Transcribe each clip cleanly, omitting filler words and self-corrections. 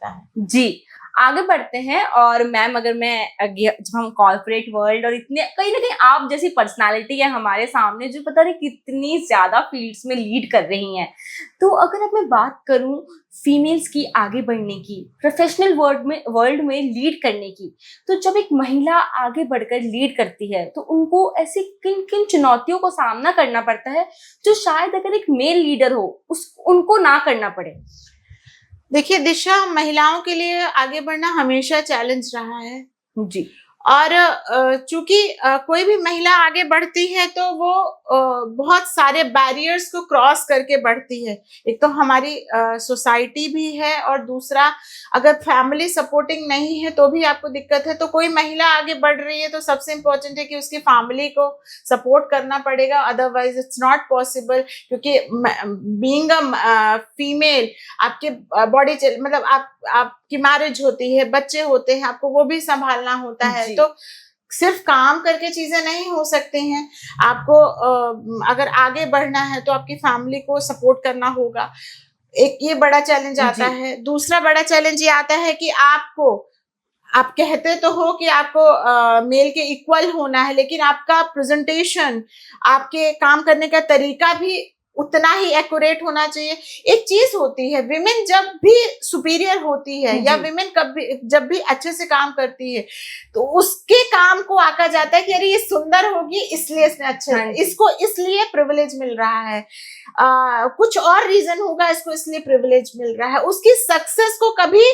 सकता है। जी, आगे बढ़ते हैं। और मैम, अगर मैं जब हम कॉर्पोरेट वर्ल्ड और इतने कहीं ना कहीं आप जैसी पर्सनालिटी है हमारे सामने जो पता नहीं कितनी ज्यादा फील्ड्स में लीड कर रही हैं, तो अगर अब मैं बात करूं फीमेल्स की आगे बढ़ने की, प्रोफेशनल वर्ल्ड में लीड करने की, तो जब एक महिला आगे बढ़कर लीड करती है तो उनको ऐसी किन किन चुनौतियों को सामना करना पड़ता है जो शायद अगर एक मेल लीडर हो उस उनको ना करना पड़े। देखिए दिशा, महिलाओं के लिए आगे बढ़ना हमेशा चैलेंज रहा है। जी। और चूंकि कोई भी महिला आगे बढ़ती है तो वो बहुत सारे बैरियर्स को क्रॉस करके बढ़ती है। एक तो हमारी सोसाइटी भी है, और दूसरा अगर फैमिली सपोर्टिंग नहीं है तो भी आपको दिक्कत है। तो कोई महिला आगे बढ़ रही है तो सबसे इम्पोर्टेंट है कि उसकी फैमिली को सपोर्ट करना पड़ेगा, अदरवाइज इट्स नॉट पॉसिबल। क्योंकि बीइंग अ फीमेल, आपके बॉडी मतलब आपकी मैरिज होती है, बच्चे होते हैं, आपको वो भी संभालना होता है। तो सिर्फ काम करके चीजें नहीं हो सकती हैं। आपको अगर आगे बढ़ना है तो आपकी फैमिली को सपोर्ट करना होगा। एक ये बड़ा चैलेंज आता है। दूसरा बड़ा चैलेंज ये आता है कि आप कहते तो हो कि आपको मेल के इक्वल होना है, लेकिन आपका प्रेजेंटेशन, आपके काम करने का तरीका भी उतना ही एक्यूरेट होना चाहिए। एक चीज होती है, विमेन जब भी सुपीरियर होती है या विमेन जब भी अच्छे से काम करती है तो उसके काम को आका जाता है कि अरे ये सुंदर होगी इसलिए इसने अच्छे, इसको इसलिए प्रिविलेज मिल रहा है, कुछ और रीजन होगा इसको इसलिए प्रिविलेज मिल रहा है। उसकी सक्सेस को कभी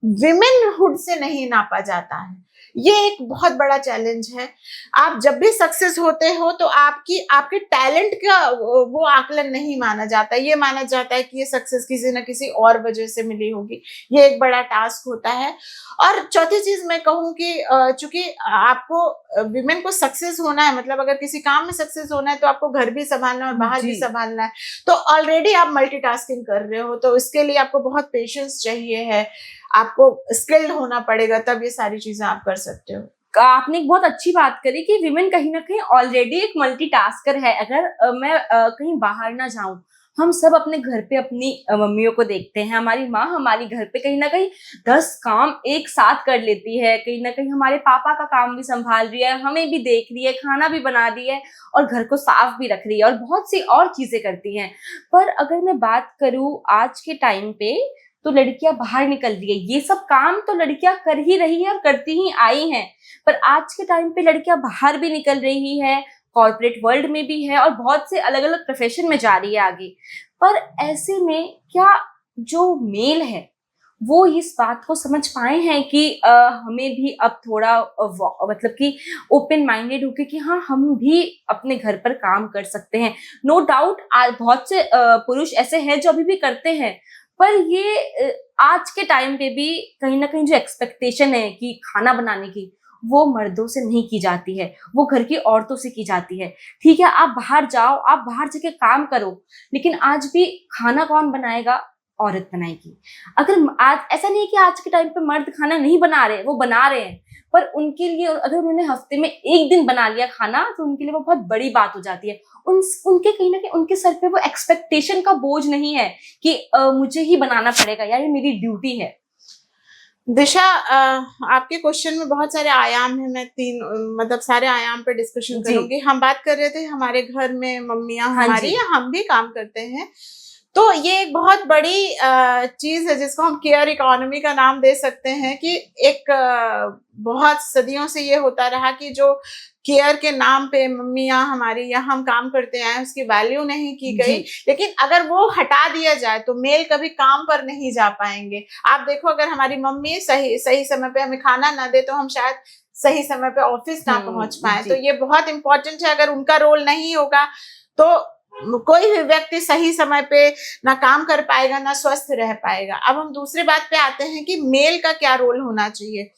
विमेनहुड से नहीं नापा जाता है। ये एक बहुत बड़ा चैलेंज है। आप जब भी सक्सेस होते हो तो आपके टैलेंट का वो आकलन नहीं माना जाता, ये माना जाता है कि ये सक्सेस किसी न किसी और वजह से मिली होगी। ये एक बड़ा टास्क होता है। और चौथी चीज मैं कहूँ कि चूंकि आपको विमेन को सक्सेस होना है, मतलब अगर किसी काम में सक्सेस होना है तो आपको घर भी संभालना है और बाहर भी संभालना है। तो ऑलरेडी आप मल्टीटास्किंग कर रहे हो, तो इसके लिए आपको बहुत पेशेंस चाहिए है, आपको स्किल्ड होना पड़ेगा, तब ये सारी चीजें आप कर सकते हो। आपने एक बहुत अच्छी बात करी कि विमेन कहीं ना कहीं ऑलरेडी एक मल्टीटास्कर है। अगर मैं कहीं बाहर ना जाऊं, हम सब अपने घर पे अपनी मम्मियों को देखते हैं, हमारी माँ हमारी घर पे कहीं ना कहीं 10 काम एक साथ कर लेती है, कहीं ना कहीं हमारे पापा का काम भी संभाल रही है, हमें भी देख रही है, खाना भी बना रही है और घर को साफ भी रख रही है और बहुत सी और चीजें करती हैं। पर अगर मैं बात करूं आज के टाइम पे, तो लड़कियां बाहर निकल रही है, ये सब काम तो लड़कियां कर ही रही है और करती ही आई हैं। पर आज के टाइम पे लड़कियां बाहर भी निकल रही है, कॉर्पोरेट वर्ल्ड में भी है और बहुत से अलग अलग प्रोफेशन में जा रही है आगे। पर ऐसे में क्या जो मेल है वो इस बात को समझ पाए हैं कि हमें भी अब थोड़ा मतलब कि ओपन माइंडेड होके कि हाँ हम भी अपने घर पर काम कर सकते हैं। नो डाउट बहुत से पुरुष ऐसे हैं जो अभी भी करते हैं, पर ये आज के टाइम पे भी कहीं ना कहीं जो एक्सपेक्टेशन है कि खाना बनाने की, वो मर्दों से नहीं की जाती है, वो घर की औरतों से की जाती है। ठीक है, आप बाहर जाओ, आप बाहर जाके काम करो, लेकिन आज भी खाना कौन बनाएगा? औरत बनाएगी। अगर आज ऐसा नहीं है कि आज के टाइम पे मर्द खाना नहीं बना रहे, वो बना रहे हैं, पर उनके लिए अगर उन्होंने हफ्ते में एक दिन बना लिया खाना तो उनके लिए वो बहुत बड़ी बात हो जाती है। उनके कहीं ना कहीं उनके सर पे वो एक्सपेक्टेशन का बोझ नहीं है कि मुझे ही बनाना पड़ेगा या ये मेरी ड्यूटी है। दिशा, आपके क्वेश्चन में बहुत सारे आयाम हैं। मैं मतलब सारे आयाम पे डिस्कशन करूंगी। हम बात कर रहे थे हमारे घर में मम्मियां हमारी, या हम भी काम करते हैं, तो ये एक बहुत बड़ी चीज है जिसको हम केयर इकोनॉमी का नाम दे सकते हैं। कि एक बहुत सदियों से ये होता रहा कि जो केयर के नाम पे मम्मियां हमारी या हम काम करते आए, उसकी वैल्यू नहीं की गई। लेकिन अगर वो हटा दिया जाए तो मेल कभी काम पर नहीं जा पाएंगे। आप देखो, अगर हमारी मम्मी सही समय पे हमें खाना ना दे तो हम शायद सही समय पे ऑफिस ना पहुंच पाए। तो ये बहुत इंपॉर्टेंट है। अगर उनका रोल नहीं होगा तो कोई भी व्यक्ति सही समय पे ना काम कर पाएगा, ना स्वस्थ रह पाएगा। अब हम दूसरी बात पे आते हैं कि मेल का क्या रोल होना चाहिए।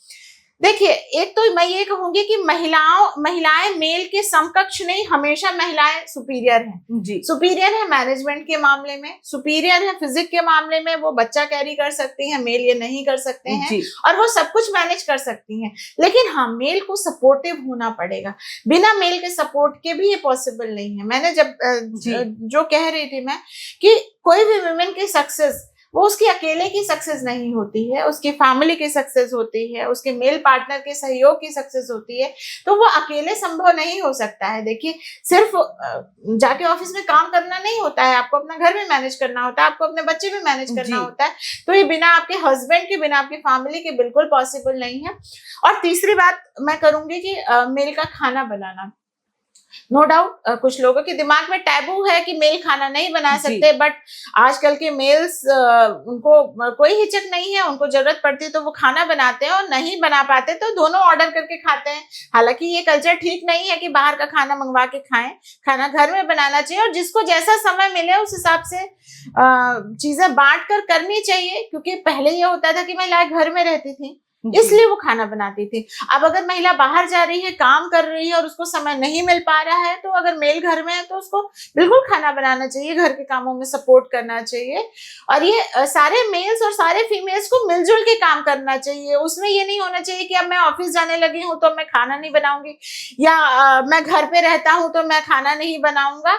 देखिए, एक तो मैं ये कहूंगी कि महिलाएं मेल के समकक्ष नहीं, हमेशा महिलाएं सुपीरियर हैं। सुपीरियर है मैनेजमेंट के मामले में, सुपीरियर है फिजिक्स के मामले में, वो बच्चा कैरी कर सकती हैं, मेल ये नहीं कर सकते हैं, और वो सब कुछ मैनेज कर सकती हैं। लेकिन हाँ, मेल को सपोर्टिव होना पड़ेगा। बिना मेल के सपोर्ट के भी ये पॉसिबल नहीं है। मैंने जो कह रही थी मैं कि कोई भी वुमेन की सक्सेस वो उसकी अकेले की सक्सेस नहीं होती है, उसकी फैमिली की सक्सेस होती है, उसके मेल पार्टनर के सहयोग की सक्सेस होती है। तो वो अकेले संभव नहीं हो सकता है। देखिए, सिर्फ जाके ऑफिस में काम करना नहीं होता है, आपको अपना घर भी मैनेज करना होता है, आपको अपने बच्चे भी मैनेज करना जी होता है। तो ये बिना आपके हस्बैंड के, बिना आपकी फैमिली के बिल्कुल पॉसिबल नहीं है। और तीसरी बात मैं करूंगी कि मेल का खाना बनाना, नो डाउट कुछ लोगों के दिमाग में टैबू है कि मेल खाना नहीं बना जी सकते, बट आजकल के मेल्स उनको कोई हिचक नहीं है, उनको जरूरत पड़ती है तो वो खाना बनाते हैं, और नहीं बना पाते तो दोनों ऑर्डर करके खाते हैं। हालांकि ये कल्चर ठीक नहीं है कि बाहर का खाना मंगवा के खाएं, खाना घर में बनाना चाहिए, और जिसको जैसा समय मिले उस हिसाब से चीजें बांट कर करनी चाहिए। क्योंकि पहले ये होता था कि महिलाएं घर में रहती थी, इसलिए वो खाना बनाती थी। अब अगर महिला बाहर जा रही है, काम कर रही है और उसको समय नहीं मिल पा रहा है, तो अगर मेल घर में है तो उसको बिल्कुल खाना बनाना चाहिए, घर के कामों में सपोर्ट करना चाहिए। और ये सारे मेल्स और सारे फीमेल्स को मिलजुल के काम करना चाहिए। उसमें ये नहीं होना चाहिए कि अब मैं ऑफिस जाने लगी हूँ तो मैं खाना नहीं बनाऊंगी, या मैं घर पे रहता हूँ तो मैं खाना नहीं बनाऊंगा।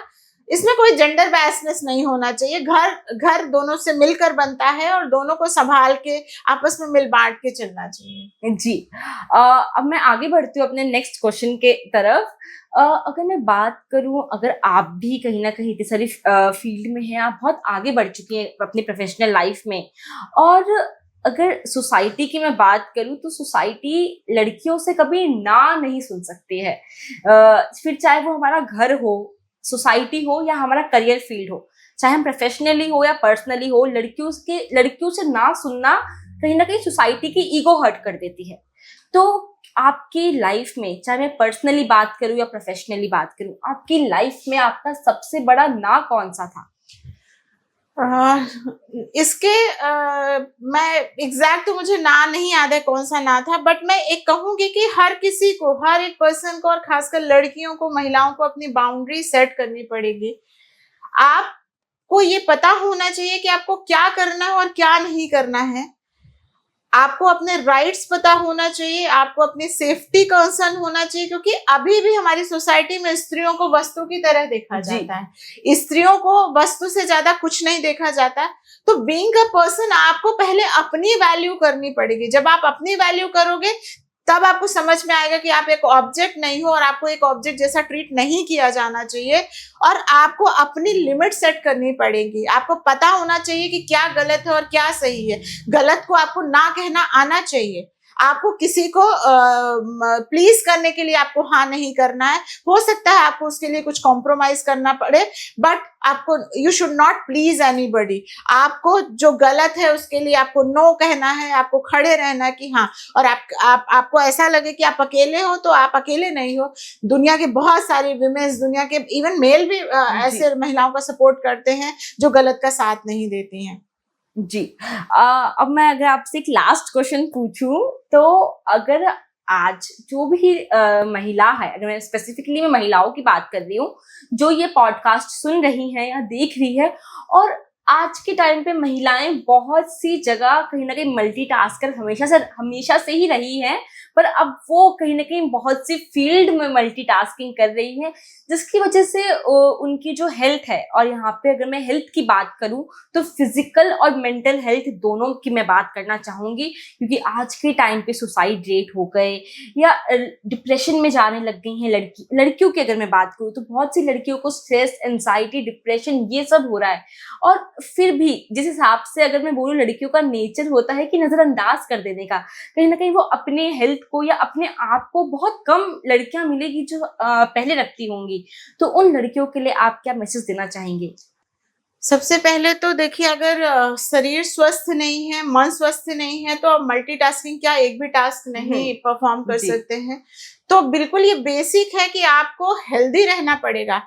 इसमें कोई जेंडर बैसनेस नहीं होना चाहिए। घर घर दोनों से मिलकर बनता है, और दोनों को संभाल के आपस में मिल बांट के चलना चाहिए। जी अब मैं आगे बढ़ती हूँ अपने नेक्स्ट क्वेश्चन के तरफ। अगर मैं बात करूं, अगर आप भी कहीं ना कहीं इतनी सारी फील्ड में हैं, आप बहुत आगे बढ़ चुकी हैं अपनी प्रोफेशनल लाइफ में, और अगर सोसाइटी की मैं बात करूं तो सोसाइटी लड़कियों से कभी ना नहीं सुन सकती है। फिर चाहे वो हमारा घर हो, सोसाइटी हो, या हमारा करियर फील्ड हो, चाहे हम प्रोफेशनली हो या पर्सनली हो, लड़कियों से ना सुनना कहीं ना कहीं सोसाइटी की ईगो हर्ट कर देती है। तो आपकी लाइफ में, चाहे मैं पर्सनली बात करूं या प्रोफेशनली बात करूं, आपकी लाइफ में आपका सबसे बड़ा ना कौन सा था? इसके मैं एग्जैक्ट तो मुझे ना नहीं याद है कौन सा ना था, बट मैं एक कहूंगी कि हर किसी को, हर एक पर्सन को, और खासकर लड़कियों को, महिलाओं को अपनी बाउंड्री सेट करनी पड़ेगी। आपको ये पता होना चाहिए कि आपको क्या करना है और क्या नहीं करना है। आपको अपने राइट्स पता होना चाहिए, आपको अपनी सेफ्टी कंसर्न होना चाहिए। क्योंकि अभी भी हमारी सोसाइटी में स्त्रियों को वस्तु की तरह देखा जाता है, स्त्रियों को वस्तु से ज्यादा कुछ नहीं देखा जाता। तो बीइंग अ पर्सन आपको पहले अपनी वैल्यू करनी पड़ेगी। जब आप अपनी वैल्यू करोगे तब आपको समझ में आएगा कि आप एक ऑब्जेक्ट नहीं हो, और आपको एक ऑब्जेक्ट जैसा ट्रीट नहीं किया जाना चाहिए। और आपको अपनी लिमिट सेट करनी पड़ेगी। आपको पता होना चाहिए कि क्या गलत है और क्या सही है। गलत को आपको ना कहना आना चाहिए। आपको किसी को प्लीज करने के लिए आपको हाँ नहीं करना है। हो सकता है आपको उसके लिए कुछ कॉम्प्रोमाइज करना पड़े, बट आपको you should not please anybody. आपको जो गलत है उसके लिए आपको नो कहना है, आपको खड़े रहना है कि हाँ। और आपको ऐसा लगे कि आप अकेले हो, तो आप अकेले नहीं हो। दुनिया के बहुत सारे विमेन्स, दुनिया के इवन मेल भी ऐसे महिलाओं का सपोर्ट करते हैं जो गलत का साथ नहीं देती हैं। जी अब मैं अगर आपसे एक लास्ट क्वेश्चन पूछूं, तो अगर आज जो भी महिला है, अगर मैं स्पेसिफिकली मैं महिलाओं की बात कर रही हूँ जो ये पॉडकास्ट सुन रही हैं या देख रही है, और आज के टाइम पे महिलाएं बहुत सी जगह कहीं ना कहीं मल्टीटास्कर हमेशा से ही रही हैं, पर अब वो कहीं ना कहीं बहुत सी फील्ड में मल्टीटास्किंग कर रही है, जिसकी वजह से उनकी जो हेल्थ है, और यहाँ पे अगर मैं हेल्थ की बात करूँ तो फिजिकल और मेंटल हेल्थ दोनों की मैं बात करना चाहूंगी। क्योंकि आज के टाइम पे सुसाइड रेट हो गए या डिप्रेशन में जाने लग गई हैं लड़कियों की अगर मैं बात करूँ तो बहुत सी लड़कियों को स्ट्रेस, एंजाइटी, डिप्रेशन ये सब हो रहा है। और फिर भी जिस हिसाब से अगर मैं बोलूँ लड़कियों का नेचर होता है कि नजरअंदाज कर देने का, कहीं ना कहीं वो अपने हेल्थ को या अपने आप को बहुत कम लड़कियां मिलेगी जो पहले रखती होंगी। तो उन लड़कियों के लिए आप क्या मैसेज देना चाहेंगे? सबसे पहले तो देखिए, अगर शरीर स्वस्थ नहीं है, मन स्वस्थ नहीं है, तो आप मल्टीटास्किंग क्या एक भी टास्क नहीं परफॉर्म कर सकते हैं। तो बिल्कुल ये बेसिक है कि आपको हेल्दी रहना पड़ेगा।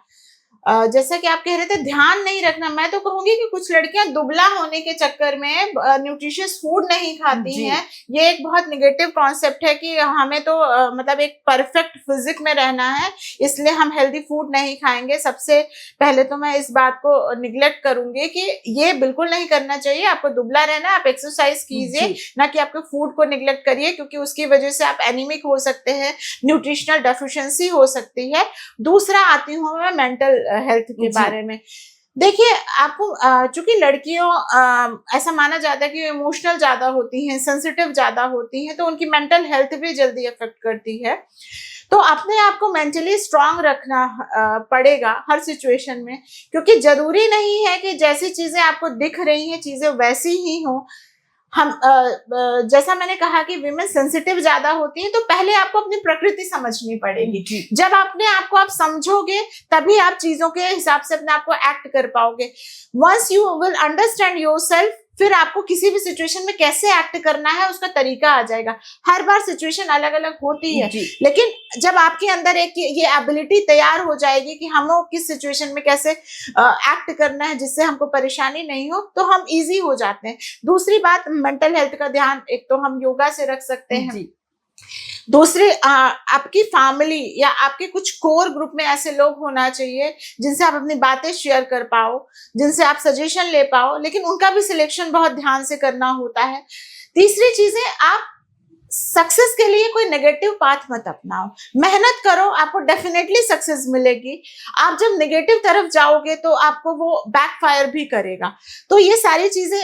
जैसा कि आप कह रहे थे ध्यान नहीं रखना, मैं तो कहूंगी कि कुछ लड़कियां दुबला होने के चक्कर में न्यूट्रिशियस फूड नहीं खाती हैं। ये एक बहुत निगेटिव कॉन्सेप्ट है कि हमें तो मतलब एक परफेक्ट फिजिक में रहना है, इसलिए हम हेल्दी फूड नहीं खाएंगे। सबसे पहले तो मैं इस बात को निग्लेक्ट करूंगी कि ये बिल्कुल नहीं करना चाहिए। आपको दुबला रहना है, आप एक्सरसाइज कीजिए, ना कि आपके फूड को निग्लेक्ट करिए, क्योंकि उसकी वजह से आप एनीमिक हो सकते हैं, न्यूट्रिशनल डेफिशिएंसी हो सकती है। दूसरा आती हूँ मैं मेंटल हेल्थ के बारे में। देखिए, आपको चूँकि लड़कियों ऐसा माना जाता है कि इमोशनल ज़्यादा होती हैं, सेंसिटिव ज़्यादा होती हैं, तो उनकी मेंटल हेल्थ भी जल्दी अफ़ेक्ट करती है। तो अपने आप को मेंटली स्ट्रॉन्ग रखना पड़ेगा हर सिचुएशन में, क्योंकि ज़रूरी नहीं है कि जैसी चीज़ें आपको दिख रही हैं, चीज़ें वैसी ही हों। हम जैसा मैंने कहा कि विमेन सेंसिटिव ज़्यादा होती हैं, तो पहले आपको अपनी प्रकृति समझनी पड़ेगी। जी। जब अपने आप को आप समझोगे, तभी आप चीज़ों के हिसाब से अपने आप को एक्ट कर पाओगे। Once you will understand yourself, फिर आपको किसी भी सिचुएशन में कैसे एक्ट करना है उसका तरीका आ जाएगा। हर बार सिचुएशन अलग-अलग होती है, जी। लेकिन जब आपके अंदर एक ये एबिलिटी तैयार हो जाएगी कि हमें किस सिचुएशन में कैसे एक्ट करना है जिससे हमको परेशानी नहीं हो, तो हम ईज़ी हो जाते हैं। दूसरी बात, मेंटल हेल्थ का ध्यान एक तो हम योगा से रख सकते हैं। जी। दूसरे आपकी फैमिली या आपके कुछ कोर ग्रुप में ऐसे लोग होना चाहिए जिनसे आप अपनी बातें शेयर कर पाओ, जिनसे आप सजेशन ले पाओ, लेकिन उनका भी सिलेक्शन बहुत ध्यान से करना होता है। तीसरी चीज़ है, आप सक्सेस के लिए कोई नेगेटिव पाथ मत अपनाओ। मेहनत करो, आपको डेफिनेटली सक्सेस मिलेगी। आप जब नेगेटिव तरफ जाओगे तो आपको वो बैकफायर भी करेगा। तो ये सारी चीज़ें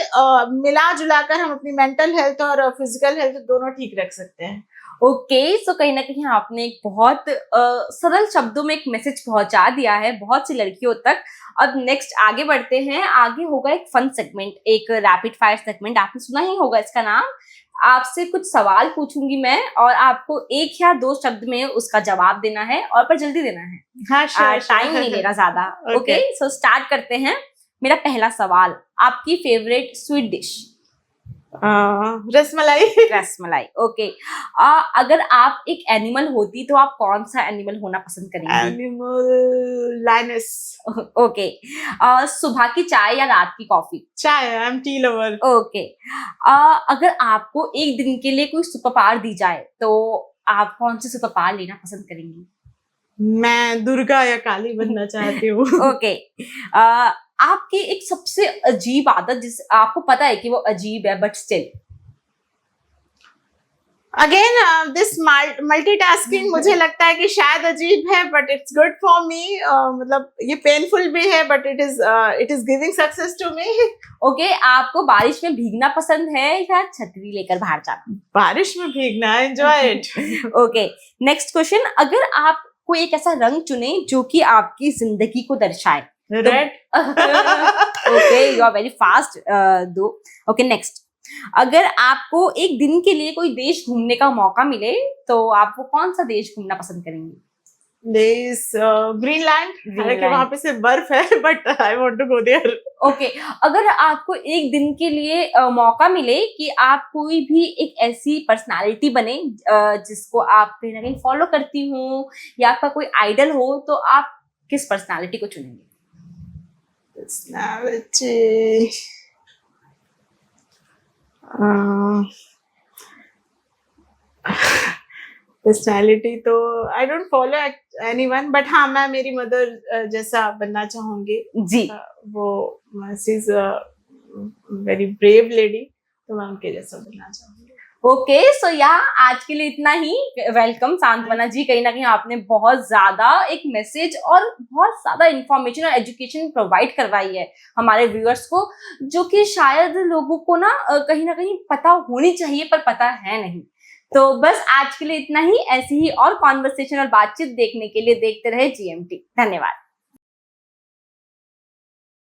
मिला-जुला कर हम अपनी मेंटल हेल्थ और फिजिकल हेल्थ दोनों ठीक रख सकते हैं। ओके, सो कहीं न कहीं आपने एक बहुत सरल शब्दों में एक मैसेज पहुँचा दिया है बहुत सी लड़कियों तक। अब नेक्स्ट आगे बढ़ते हैं। आगे होगा एक फन सेगमेंट, एक रैपिड फायर सेगमेंट, आपने सुना ही होगा इसका नाम। आपसे कुछ सवाल पूछूँगी मैं और आपको 1 या 2 शब्द में उसका जवाब देना है और पर जल्दी देना है। हाँ, श्योर, टाइम नहीं लेगा ज़्यादा। ओके। ओके, सो स्टार्ट करते हैं। मेरा पहला सवाल, आपकी favourite sweet dish? Rasmalai. Rasmalai. Okay. अगर आप एक एनिमल होती तो आप कौन सा एनिमल होना पसंद करेंगी? Animal lioness. ओके। सुबह की चाय या रात की कॉफी? चाय, I am tea lover. Okay. अगर आपको एक दिन के लिए कोई सुपर पावर दी जाए तो आप कौन सी सुपर पावर लेना पसंद करेंगी? मैं दुर्गा या काली बनना चाहती हूँ। ओके। आपकी एक सबसे अजीब आदत जिस आपको पता है कि वो अजीब है but still? Again this multitasking मुझे लगता है कि शायद अजीब है, but it's good for me. मतलब ये पेनफुल भी है, but it is giving success to me. Okay, आपको बारिश में भीगना पसंद है या छतरी लेकर बाहर जाना? बारिश में भीगना, enjoy it. Okay, next question. अगर आप कोई एक ऐसा रंग चुने जो कि आपकी जिंदगी को दर्शाए? Red. Okay, you are very fast दो। Okay, next. अगर आपको एक दिन के लिए कोई देश घूमने का मौका मिले तो आप वो कौन सा देश घूमना पसंद करेंगी? देश ग्रीनलैंड। हालांकि वहां पे सिर्फ बर्फ है, but I want to go there. Okay, अगर आपको एक दिन के लिए मौका मिले कि आप कोई भी एक ऐसी पर्सनालिटी बने जिसको आप कहीं ना कहीं फॉलो करती हो या आपका कोई आइडल हो, तो आप किस पर्सनालिटी को चुनेंगे? पर्सनालिटी पर्सनालिटी तो I don't follow anyone, but हाँ, मैं मेरी मदर जैसा बनना चाहूंगी जी। वो she is very brave lady, तो मैं उनके जैसा बनना चाहूंगी। ओके, सो आज के लिए इतना ही। वेलकम सांत्वना जी, कहीं ना कहीं आपने बहुत ज्यादा एक मैसेज और बहुत ज्यादा इंफॉर्मेशन और एजुकेशन प्रोवाइड करवाई है हमारे व्यूअर्स को, जो कि शायद लोगों को ना कहीं पता होनी चाहिए पर पता है नहीं। तो बस आज के लिए इतना ही। ऐसी ही और कॉन्वर्सेशन और बातचीत देखने के लिए देखते रहे GMT। धन्यवाद।